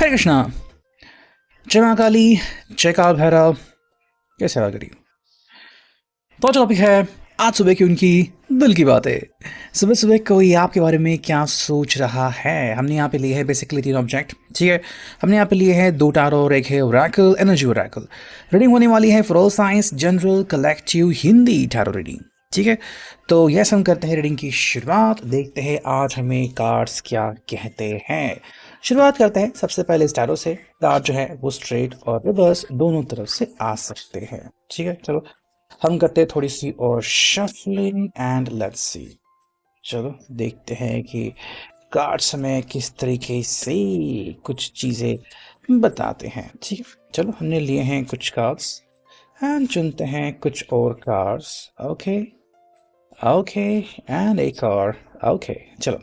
हरे कृष्णा। जय माँ काली। जय काल भैरव। जय सेवा करी। तो टॉपिक है आज सुबह की उनकी दिल की बातें। सुबह सुबह कोई आपके बारे में क्या सोच रहा है। हमने यहाँ पे लिए है बेसिकली तीन ऑब्जेक्ट। ठीक है, हमने यहाँ पे लिए हैं दो टारो और एक है ओरेकल, एनर्जी ओरेकल। रीडिंग होने वाली है for all signs general collective Hindi tarot reading. ठीक है, तो यस हम करते हैं रीडिंग की शुरुआत। देखते हैं आज हमें कार्ड्स क्या कहते हैं। शुरुआत करते हैं सबसे पहले इस टैरो से। कार्ड जो है वो स्ट्रेट और रिवर्स दोनों तरफ से आ सकते हैं। ठीक है, चलो हम करते हैं थोड़ी सी और शफलिंग एंड लेट्स सी। चलो देखते हैं कि कार्ड्स हमें किस तरीके से कुछ चीज़ें बताते हैं। ठीक है, चलो हमने लिए हैं कुछ कार्ड्स एंड चुनते हैं कुछ और कार्ड्स। ओके ओके एंड एक और। ओके चलो,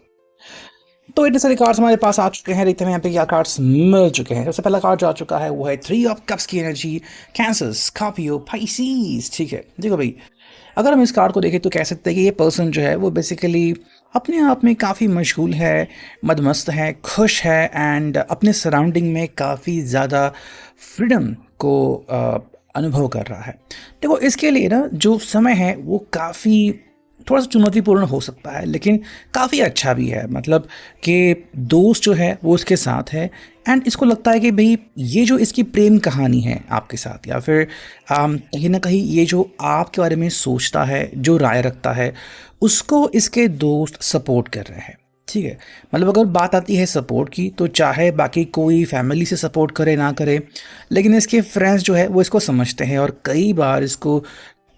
तो इतने सारे कार्ड्स हमारे पास आ चुके हैं। देखते हैं यहाँ पे क्या कार्ड्स मिल चुके हैं। सबसे पहला कार्ड जो आ चुका है वो है थ्री ऑफ कप्स की एनर्जी, कैंसर, स्कॉर्पियो, पाइसीज। ठीक है, देखो भाई, अगर हम इस कार्ड को देखें तो कह सकते हैं कि ये पर्सन जो है वो बेसिकली अपने आप में काफ़ी मशगूल है, मदमस्त है, खुश है एंड अपने सराउंडिंग में काफ़ी ज़्यादा फ्रीडम को अनुभव कर रहा है। देखो इसके लिए ना जो समय है वो काफ़ी थोड़ा सा चुनौतीपूर्ण हो सकता है, लेकिन काफ़ी अच्छा भी है। मतलब कि दोस्त जो है वो उसके साथ है एंड इसको लगता है कि भाई ये जो इसकी प्रेम कहानी है आपके साथ, या फिर कहीं ना कहीं ये जो आपके बारे में सोचता है, जो राय रखता है, उसको इसके दोस्त सपोर्ट कर रहे हैं। ठीक है, मतलब अगर बात आती है सपोर्ट की तो चाहे बाकी कोई फैमिली से सपोर्ट करे ना करे, लेकिन इसके फ्रेंड्स जो है वो इसको समझते हैं और कई बार इसको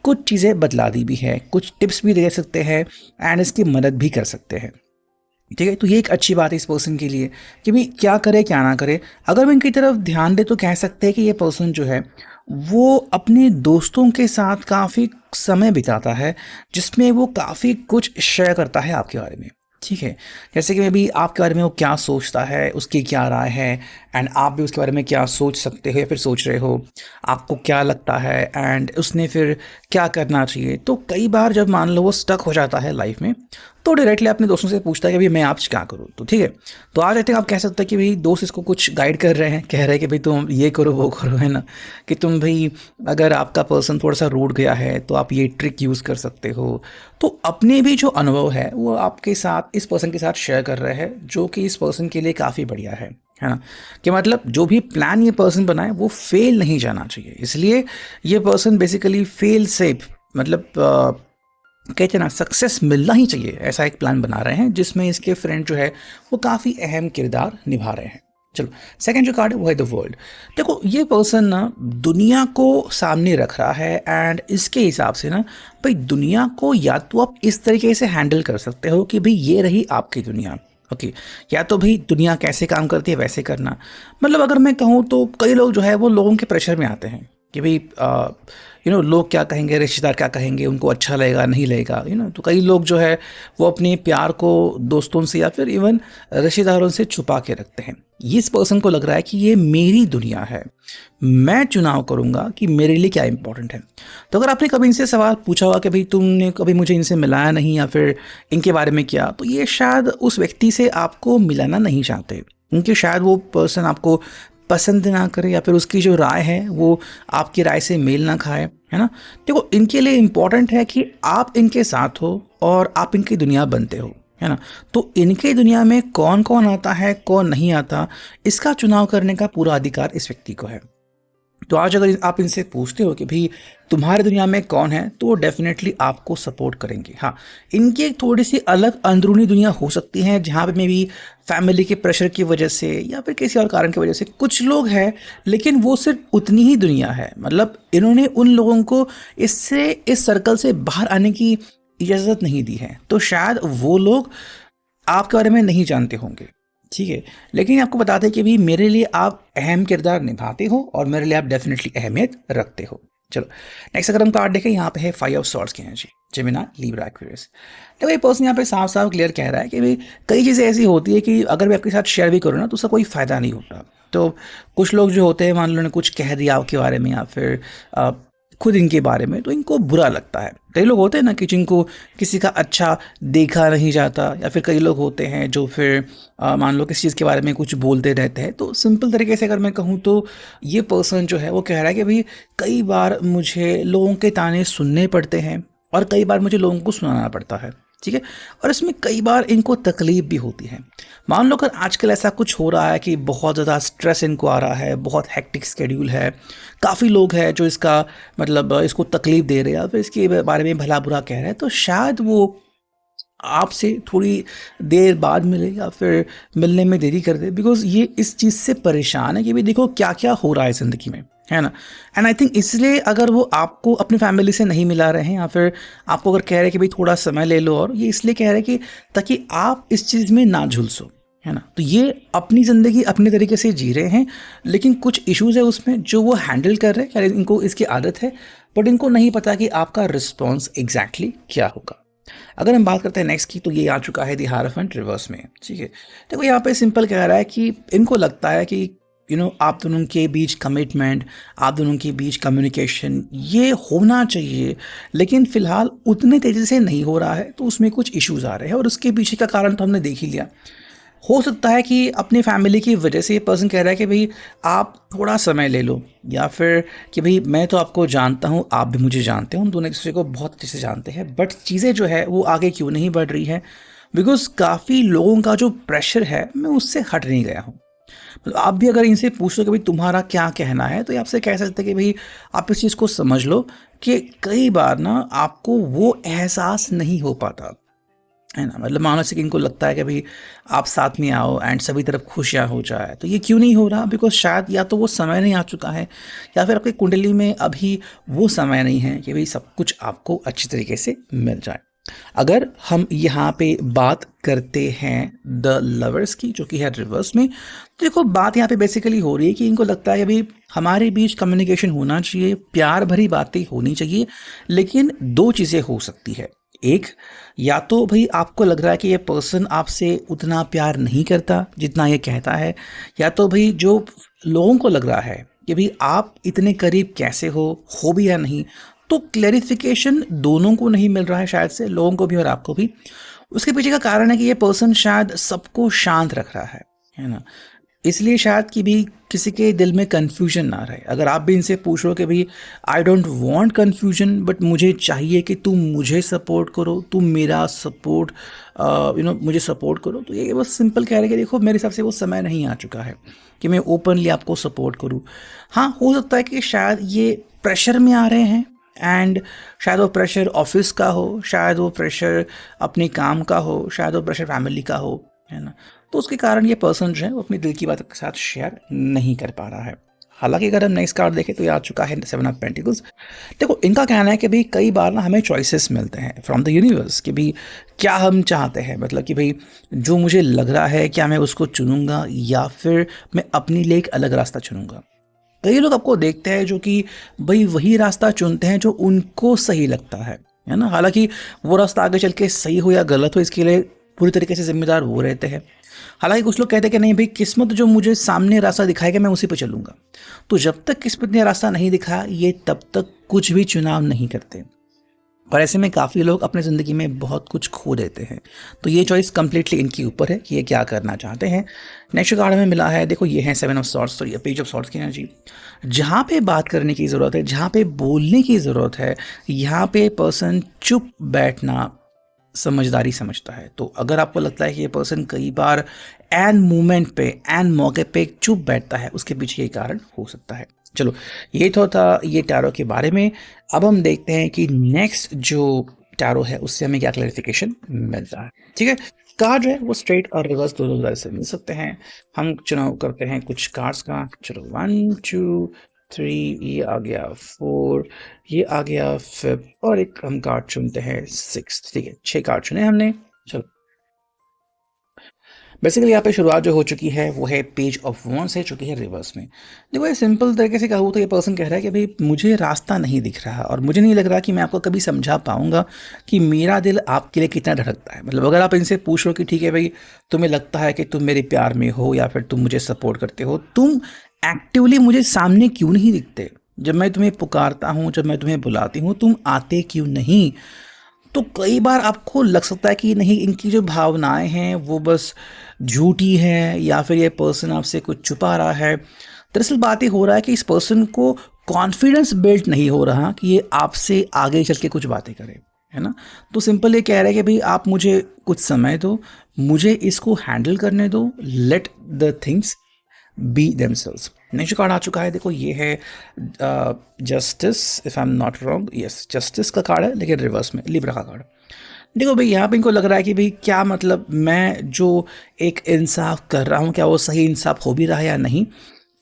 कुछ चीज़ें बतला दी भी है, कुछ टिप्स भी दे सकते हैं एंड इसकी मदद भी कर सकते हैं। ठीक है, तो ये एक अच्छी बात है इस पर्सन के लिए कि भाई क्या करे क्या ना करे। अगर मैं इनकी तरफ ध्यान दे तो कह सकते हैं कि ये पर्सन जो है वो अपने दोस्तों के साथ काफ़ी समय बिताता है, जिसमें वो काफ़ी कुछ शेयर करता है आपके बारे में। ठीक है, जैसे कि मैं भी आपके बारे में वो क्या सोचता है, उसकी क्या राय है एंड आप भी उसके बारे में क्या सोच सकते हो या फिर सोच रहे हो, आपको क्या लगता है एंड उसने फिर क्या करना चाहिए। तो कई बार जब मान लो वो स्टक हो जाता है लाइफ में तो डायरेक्टली अपने दोस्तों से पूछता है कि भाई मैं आपसे क्या करूँ। तो ठीक है, तो आज आई थिंक आप कह सकते हैं कि भाई दोस्त इसको कुछ गाइड कर रहे हैं, कह रहे हैं कि भाई तुम ये करो वो करो, है ना, कि तुम भाई अगर आपका पर्सन थोड़ा सा रूठ गया है तो आप ये ट्रिक यूज़ कर सकते हो। तो अपने भी जो अनुभव है वो आपके साथ इस पर्सन के साथ शेयर कर रहे हैं, जो कि इस पर्सन के लिए काफ़ी बढ़िया है ना। कि मतलब जो भी प्लान ये पर्सन बनाए वो फेल नहीं जाना चाहिए, इसलिए ये पर्सन बेसिकली फेल सेफ, मतलब कहते हैं ना सक्सेस मिलना ही चाहिए, ऐसा एक प्लान बना रहे हैं जिसमें इसके फ्रेंड जो है वो काफ़ी अहम किरदार निभा रहे हैं। चलो सेकंड जो कार्ड है वो है द वर्ल्ड। देखो ये पर्सन ना दुनिया को सामने रख रहा है एंड इसके हिसाब से ना भाई दुनिया को या तो आप इस तरीके से हैंडल कर सकते हो कि भाई ये रही आपकी दुनिया। ओके, या तो भाई दुनिया कैसे काम करती है वैसे करना। मतलब अगर मैं कहूँ तो कई लोग जो है वो लोगों के प्रेशर में आते हैं कि भाई लोग क्या कहेंगे, रिश्तेदार क्या कहेंगे, उनको अच्छा लगेगा नहीं लगेगा। तो कई लोग जो है वो अपने प्यार को दोस्तों से या फिर इवन रिश्तेदारों से छुपा के रखते हैं। इस पर्सन को लग रहा है कि ये मेरी दुनिया है, मैं चुनाव करूंगा कि मेरे लिए क्या इंपॉर्टेंट है। तो अगर आपने कभी इनसे सवाल पूछा होगा कि भाई तुमने कभी मुझे इनसे मिलाया नहीं या फिर इनके बारे में क्या, तो ये शायद उस व्यक्ति से आपको मिलाना नहीं चाहते, क्योंकि शायद वो पर्सन आपको पसंद ना करे या फिर उसकी जो राय है वो आपकी राय से मेल ना खाए, है ना। देखो इनके लिए इम्पॉर्टेंट है कि आप इनके साथ हो और आप इनकी दुनिया बनते हो, है ना। तो इनके दुनिया में कौन कौन आता है कौन नहीं आता, इसका चुनाव करने का पूरा अधिकार इस व्यक्ति को है। तो आज अगर आप इनसे पूछते हो कि भाई तुम्हारी दुनिया में कौन है, तो वो डेफिनेटली आपको सपोर्ट करेंगे। हाँ, इनकी एक थोड़ी सी अलग अंदरूनी दुनिया हो सकती है जहाँ पे मे भी फैमिली के प्रेशर की वजह से या फिर किसी और कारण की वजह से कुछ लोग हैं, लेकिन वो सिर्फ उतनी ही दुनिया है। मतलब इन्होंने उन लोगों को इससे इस सर्कल से बाहर आने की इजाज़त नहीं दी है, तो शायद वो लोग आपके बारे में नहीं जानते होंगे। ठीक है, लेकिन आपको बताते हैं कि भी मेरे लिए आप अहम किरदार निभाते हो और मेरे लिए आप डेफिनेटली अहमियत रखते हो। चलो नेक्स्ट अगर हम कार्ड देखें, यहाँ पे है फाइव ऑफ सॉर्ड्स की एनर्जी, जेमिनी, लिब्रा, एक्वेरियस। देखो ये पर्सन यहाँ पे साफ साफ क्लियर कह रहा है कि भाई कई चीज़ें ऐसी होती है कि अगर मैं आपके साथ शेयर भी करूँ ना तो उसका कोई फ़ायदा नहीं होता। तो कुछ लोग जो होते हैं मान लो ने कुछ कह दिया आपके बारे में या फिर खुद इनके बारे में, तो इनको बुरा लगता है। कई लोग होते हैं ना कि जिनको किसी का अच्छा देखा नहीं जाता, या फिर कई लोग होते हैं जो फिर मान लो किसी चीज़ के बारे में कुछ बोलते रहते हैं। तो सिंपल तरीके से अगर मैं कहूँ तो ये पर्सन जो है वो कह रहा है कि भाई कई बार मुझे लोगों के ताने सुनने पड़ते हैं और कई बार मुझे लोगों को सुनाना पड़ता है, ठीक है। और इसमें कई बार इनको तकलीफ भी होती है। मान लो अगर आजकल ऐसा कुछ हो रहा है कि बहुत ज़्यादा स्ट्रेस इनको आ रहा है, बहुत हेक्टिक स्केड्यूल है, काफ़ी लोग हैं जो इसका मतलब इसको तकलीफ दे रहे हैं या फिर इसके बारे में भला बुरा कह रहे हैं, तो शायद वो आपसे थोड़ी देर बाद मिले या फिर मिलने में देरी कर दे, बिकॉज़ ये इस चीज़ से परेशान है कि भाई देखो क्या-क्या हो रहा है ज़िंदगी में, है ना? एंड आई थिंक इसलिए अगर वो आपको अपनी फैमिली से नहीं मिला रहे हैं या फिर आपको अगर कह रहे हैं कि भाई थोड़ा समय ले लो, और ये इसलिए कह रहे हैं कि ताकि आप इस चीज़ में ना झुलसो, है ना? तो ये अपनी ज़िंदगी अपने तरीके से जी रहे हैं, लेकिन कुछ इश्यूज़ है उसमें जो वो हैंडल कर रहे हैं, या इनको इसकी आदत है, बट इनको नहीं पता कि आपका रिस्पॉन्स एग्ज़ैक्टली क्या होगा। अगर हम बात करते हैं नेक्स्ट की, तो ये आ चुका है द हायरोफेंट रिवर्स में, ठीक है। देखो यहाँ पे सिंपल कह रहा है कि इनको लगता है कि आप दोनों के बीच कमिटमेंट, आप दोनों के बीच कम्युनिकेशन ये होना चाहिए, लेकिन फ़िलहाल उतने तेज़ी से नहीं हो रहा है, तो उसमें कुछ इश्यूज़ आ रहे हैं और उसके पीछे का कारण तो हमने देख ही लिया। हो सकता है कि अपनी फैमिली की वजह से ये पर्सन कह रहा है कि भाई आप थोड़ा समय ले लो, या फिर कि भाई मैं तो आपको जानता हूँ, आप भी मुझे जानते हो, हम दोनों एक दूसरे को बहुत अच्छे से जानते हैं, बट चीज़ें जो है वो आगे क्यों नहीं बढ़ रही है, बिकॉज काफ़ी लोगों का जो प्रेशर है मैं उससे हट नहीं गया हूँ। मतलब आप भी अगर इनसे पूछ लो कि भाई तुम्हारा क्या कहना है, तो ये आपसे कह सकते हैं कि भाई आप इस चीज़ को समझ लो कि कई बार ना आपको वो एहसास नहीं हो पाता, है ना? मतलब मानो से कि इनको लगता है कि भाई आप साथ में आओ एंड सभी तरफ खुशियाँ हो जाए, तो ये क्यों नहीं हो रहा? बिकॉज़ शायद या तो वो समय नहीं आ चुका है, या फिर आपकी कुंडली में अभी वो समय नहीं है कि भाई सब कुछ आपको अच्छी तरीके से मिल जाए। अगर हम यहाँ पे बात करते हैं द लवर्स की, जो कि है रिवर्स में, तो देखो बात यहाँ पे बेसिकली हो रही है कि इनको लगता है कि भाई हमारे बीच कम्युनिकेशन होना चाहिए, प्यार भरी बातें होनी चाहिए, लेकिन दो चीज़ें हो सकती है। एक, या तो भाई आपको लग रहा है कि ये पर्सन आपसे उतना प्यार नहीं करता जितना ये कहता है, या तो भाई जो लोगों को लग रहा है कि भाई आप इतने करीब कैसे हो भी या नहीं, तो क्लैरिफिकेशन दोनों को नहीं मिल रहा है, शायद से लोगों को भी और आपको भी। उसके पीछे का कारण है कि ये पर्सन शायद सबको शांत रख रहा है ना? इसलिए शायद कि भी किसी के दिल में कन्फ्यूजन ना रहे। अगर आप भी इनसे पूछ रहे हो कि भाई I don't want confusion, but मुझे चाहिए कि तुम मुझे सपोर्ट करो, तुम मेरा सपोर्ट मुझे सपोर्ट करो, तो ये बस सिंपल कह रहे हैं कि देखो मेरे हिसाब से वो समय नहीं आ चुका है कि मैं ओपनली आपको सपोर्ट करूँ। हाँ, हो सकता है कि शायद ये प्रेशर में आ रहे हैं, एंड शायद वो प्रेशर ऑफिस का हो, शायद वो प्रेशर अपने काम का हो, शायद वो प्रेशर फैमिली का हो, है ना? तो उसके कारण ये पर्सन जो है वो अपनी दिल की बात के साथ शेयर नहीं कर पा रहा है। हालांकि अगर हम नेक्स्ट कार्ड देखें तो ये आ चुका है सेवन ऑफ पेंटिकल्स। देखो इनका कहना है कि भाई कई बार ना हमें चॉइसेस मिलते हैं फ्रॉम द यूनिवर्स कि भाई क्या हम चाहते हैं, मतलब कि भाई जो मुझे लग रहा है क्या मैं उसको चुनूंगा या फिर मैं अपने लिए एक अलग रास्ता चुनूंगा। कई लोग आपको देखते हैं जो कि भाई वही रास्ता चुनते हैं जो उनको सही लगता है ना? हालांकि वो रास्ता आगे चल के सही हो या गलत हो इसके लिए पूरी तरीके से जिम्मेदार वो रहते हैं। हालांकि कुछ लोग कहते हैं कि नहीं भाई किस्मत जो मुझे सामने रास्ता दिखाएगा मैं उसी पे चलूंगा। तो जब तक किस्मत ने रास्ता नहीं दिखाया ये तब तक कुछ भी चुनाव नहीं करते, और ऐसे में काफ़ी लोग अपनी ज़िंदगी में बहुत कुछ खो देते हैं। तो ये चॉइस कंप्लीटली इनके ऊपर है कि ये क्या करना चाहते हैं। नेक्स्ट कार्ड हमें मिला है, देखो ये है सेवन ऑफ सॉर्ड्स, तो ये पेज ऑफ सॉर्ड्स की एनर्जी। जहाँ पे बात करने की ज़रूरत है, जहाँ पे बोलने की ज़रूरत है, यहाँ पे पर्सन चुप बैठना समझदारी समझता है। तो अगर आपको लगता है कि ये पर्सन कई बार एन मोमेंट पे, एन मौके पे चुप बैठता है, उसके पीछे ये कारण हो सकता है। चलो ये तो था ये टैरो के बारे में। अब हम देखते हैं कि नेक्स्ट जो टैरो है उससे हमें क्या क्लैरिफिकेशन मिलता है। ठीक है, कार्ड जो है वो स्ट्रेट और रिवर्स दोनों तरह से मिल सकते हैं। हम चुनाव करते हैं कुछ कार्ड्स का। चलो 1 2 3, ये आ गया 4, ये आ गया 5, और एक हम कार्ड चुनते हैं 6। ठीक है, 6 कार्ड चुने हमने। चलो बेसिकली यहाँ पे शुरुआत जो हो चुकी है वो है पेज ऑफ वॉन्ड्स है, जो कि है रिवर्स में। देखो ये सिंपल तरीके से कहूँ तो ये पर्सन कह रहा है कि भाई मुझे रास्ता नहीं दिख रहा और मुझे नहीं लग रहा कि मैं आपको कभी समझा पाऊंगा कि मेरा दिल आपके लिए कितना धड़कता है। मतलब अगर आप इनसे पूछ लो कि ठीक है भाई तुम्हें लगता है कि तुम मेरे प्यार में हो या फिर तुम मुझे सपोर्ट करते हो, तुम एक्टिवली मुझे सामने क्यों नहीं दिखते? जब मैं तुम्हें पुकारता हूँ, जब मैं तुम्हें बुलाती हूँ, तुम आते क्यों नहीं? तो कई बार आपको लग सकता है कि नहीं, इनकी जो भावनाएं हैं वो बस झूठी हैं, या फिर ये पर्सन आपसे कुछ छुपा रहा है। दरअसल बात ये हो रहा है कि इस पर्सन को कॉन्फिडेंस बिल्ड नहीं हो रहा कि ये आपसे आगे चल के कुछ बातें करे, है ना? तो सिंपल ये कह रहे हैं कि भाई आप मुझे कुछ समय दो, मुझे इसको हैंडल करने दो, let the things be themselves. Next card आ चुका है, देखो ये है justice, if I am not wrong, yes justice का कार्ड है, लेकिन रिवर्स में लिब्रा का कार्ड। देखो भाई यहाँ पे इनको लग रहा है कि भाई क्या मतलब मैं जो एक इंसाफ कर रहा हूँ क्या वो सही इंसाफ हो भी रहा है या नहीं।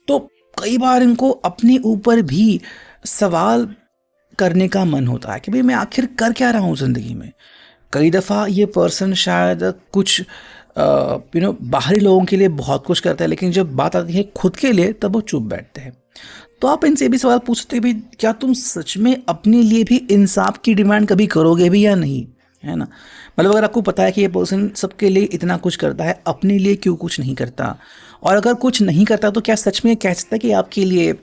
तो कई बार इनको अपने ऊपर भी सवाल करने का मन होता है कि भाई मैं आखिर कर क्या रहा हूँ ज़िंदगी में। कई दफ़ा ये पर्सन शायद कुछ बाहरी लोगों के लिए बहुत कुछ करता है, लेकिन जब बात आती है खुद के लिए तब वो चुप बैठते हैं। तो आप इनसे भी सवाल पूछते हैं, भाई क्या तुम सच में अपने लिए भी इंसाफ की डिमांड कभी करोगे भी या नहीं, है ना? मतलब अगर आपको पता है कि ये पर्सन सबके लिए इतना कुछ करता है, अपने लिए क्यों कुछ नहीं करता? और अगर कुछ नहीं करता तो क्या सच में कह सकता है कि आपके लिए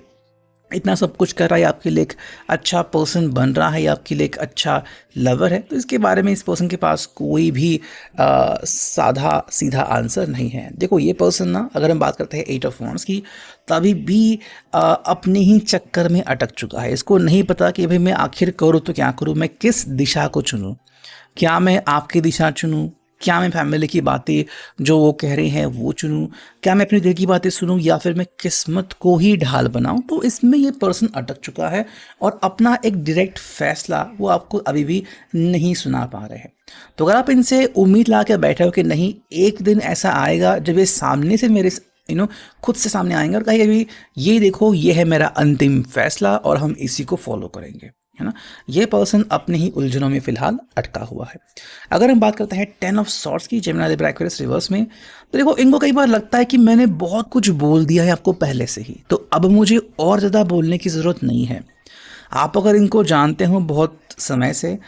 इतना सब कुछ कर रहा है, आपके लिए एक अच्छा पर्सन बन रहा है, या आपके लिए एक अच्छा लवर है? तो इसके बारे में इस पर्सन के पास कोई भी साधा सीधा आंसर नहीं है। देखो ये पर्सन ना, अगर हम बात करते हैं 8 ऑफ वॉन्ड्स की, तभी भी अपने ही चक्कर में अटक चुका है। इसको नहीं पता कि भाई मैं आखिर करूँ तो क्या करूँ, मैं किस दिशा को चुनूँ? क्या मैं आपकी दिशा चुनूँ? क्या मैं फैमिली की बातें जो वो कह रहे हैं वो चुनूँ? क्या मैं अपने दिल की बातें सुनूँ, या फिर मैं किस्मत को ही ढाल बनाऊँ? तो इसमें ये पर्सन अटक चुका है और अपना एक डायरेक्ट फैसला वो आपको अभी भी नहीं सुना पा रहे हैं। तो अगर आप इनसे उम्मीद ला के बैठे हो कि नहीं, एक दिन ऐसा आएगा जब ये सामने से मेरे खुद से सामने आएंगे और कहेंगे भी ये देखो ये है मेरा अंतिम फैसला और हम इसी को फॉलो करेंगे, है ना? ये पर्सन अपने ही उलझनों में फिलहाल अटका हुआ है। अगर हम बात करते हैं 10 ऑफ सॉर्ड्स की, जेमिनी लिब्रा एक्वेरियस रिवर्स में, तो देखो इनको कई बार लगता है कि मैंने बहुत कुछ बोल दिया है आपको पहले से ही, तो अब मुझे और ज़्यादा बोलने की ज़रूरत नहीं है। आप अगर इनको जानते हो बहुत समय से,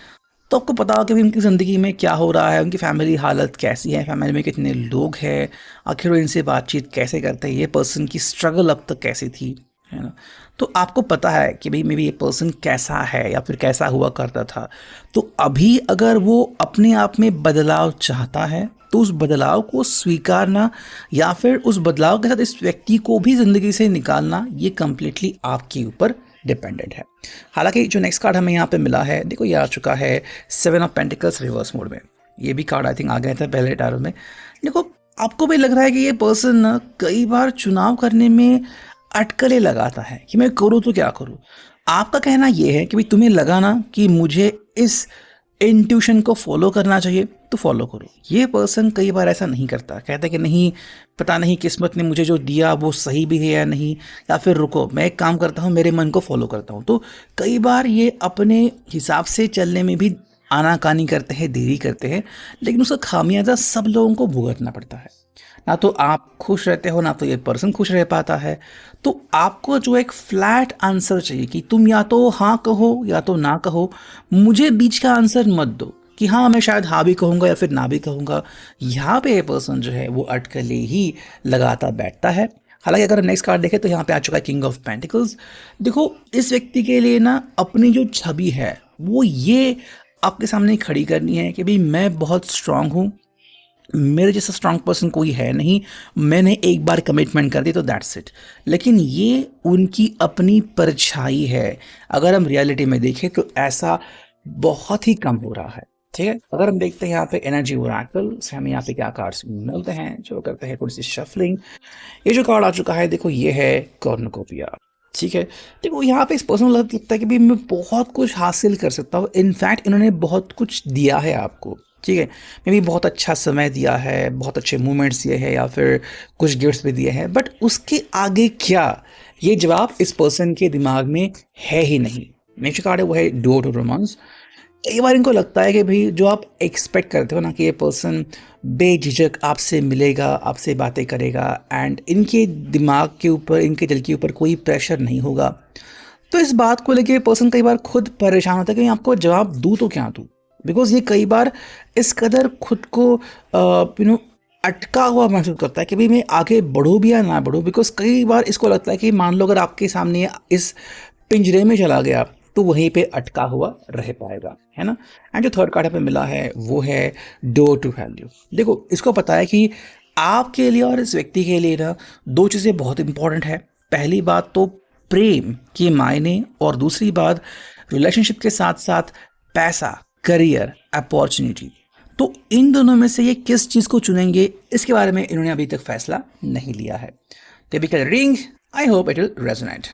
तो आपको पता हो कि उनकी ज़िंदगी में क्या हो रहा है, उनकी फैमिली हालत कैसी है, फैमिली में कितने लोग हैं, आखिर वो इनसे बातचीत कैसे करते हैं, ये पर्सन की स्ट्रगल अब तक कैसी थी, है ना? तो आपको पता है कि भाई मे बी ये पर्सन कैसा है या फिर कैसा हुआ करता था। तो अभी अगर वो अपने आप में बदलाव चाहता है, तो उस बदलाव को स्वीकारना या फिर उस बदलाव के साथ इस व्यक्ति को भी ज़िंदगी से निकालना, ये कम्प्लीटली आपके ऊपर डिपेंडेंट है। हालांकि जो नेक्स्ट कार्ड हमें यहाँ पे मिला है, देखो ये आ चुका है 7 ऑफ पेंटिकल्स रिवर्स मोड में। ये भी कार्ड आई थिंक आ गया था पहले टारों में। देखो आपको भी लग रहा है कि ये पर्सन ना कई बार चुनाव करने में अटकलें लगाता है कि मैं करूँ तो क्या करूँ। आपका कहना ये है कि भाई तुम्हें लगा ना कि मुझे इस इंट्यूशन को फॉलो करना चाहिए तो फॉलो करो। ये पर्सन कई बार ऐसा नहीं करता, कहता है कि नहीं, पता नहीं किस्मत ने मुझे जो दिया वो सही भी है या नहीं, या फिर रुको मैं एक काम करता हूँ, मेरे मन को फॉलो करता हूँ। तो कई बार ये अपने हिसाब से चलने में भी आनाकानी करते हैं, देरी करते हैं, लेकिन उसका खामियाजा सब लोगों को भुगतना पड़ता है। ना तो आप खुश रहते हो, ना तो ये पर्सन खुश रह पाता है। तो आपको जो एक फ्लैट आंसर चाहिए कि तुम या तो हाँ कहो या तो ना कहो, मुझे बीच का आंसर मत दो कि हाँ मैं शायद हाँ भी कहूँगा या फिर ना भी कहूँगा। यहाँ पे ये पर्सन जो है वो अटकले ही लगाता बैठता है। हालांकि अगर नेक्स्ट कार्ड देखें तो यहाँ पे आ चुका है किंग ऑफ पेंटिकल्स। देखो इस व्यक्ति के लिए ना अपनी जो छवि है वो ये आपके सामने खड़ी करनी है कि भाई मैं बहुत स्ट्रांग हूँ, मेरे जैसा स्ट्रांग पर्सन कोई है नहीं, मैंने एक बार कमिटमेंट कर दी तो दैट्स इट। लेकिन ये उनकी अपनी परछाई है। अगर हम रियलिटी में देखें तो ऐसा बहुत ही कम हो रहा है, ठीक है? अगर हम देखते हैं यहाँ पे एनर्जी ओरेकल से हमें यहाँ पे क्या कार्ड्स मिलते हैं, जो करते हैं थोड़ी सी शफलिंग। ये जो कार्ड आ चुका है देखो ये है कॉर्नुकोपिया, ठीक है? देखो यहाँ पे इस पर्सन को लगता है कि भाई मैं बहुत कुछ हासिल कर सकता हूँ, इनफैक्ट इन्होंने बहुत कुछ दिया है आपको, ठीक है? मे भी बहुत अच्छा समय दिया है, बहुत अच्छे मोमेंट्स दिए हैं, या फिर कुछ गिफ्ट्स भी दिए हैं, बट उसके आगे क्या, ये जवाब इस पर्सन के दिमाग में है ही नहीं। नेक्स्ट कार्ड है वो है डोर टू रोमांस। कई बार इनको लगता है कि भाई जो आप एक्सपेक्ट करते हो ना कि ये पर्सन बेझिझक आपसे मिलेगा, आपसे बातें करेगा, एंड इनके दिमाग के ऊपर, इनके दिल के ऊपर कोई प्रेशर नहीं होगा। तो इस बात को लेके पर्सन कई बार खुद परेशान होता है कि मैं आपको जवाब दूँ तो क्या दूँ, बिकॉज ये कई बार इस कदर खुद को अटका हुआ महसूस करता है कि भाई मैं आगे बढ़ूँ भी या ना बढ़ूँ। बिकॉज कई बार इसको लगता है कि मान लो अगर आपके सामने इस पिंजरे में चला गया तो वहीं पे अटका हुआ रह पाएगा, है ना। एंड जो थर्ड कार्ड हमें मिला है वो है डोर टू वैल्यू। देखो इसको पता है कि आपके लिए और इस व्यक्ति के लिए ना दो चीज़ें बहुत इंपॉर्टेंट है। पहली बात तो प्रेम के मायने, और दूसरी बात रिलेशनशिप के साथ साथ पैसा, करियर, अपॉर्चुनिटी। तो इन दोनों में से ये किस चीज़ को चुनेंगे इसके बारे में इन्होंने अभी तक फैसला नहीं लिया है। Typical reading, I hope it will resonate.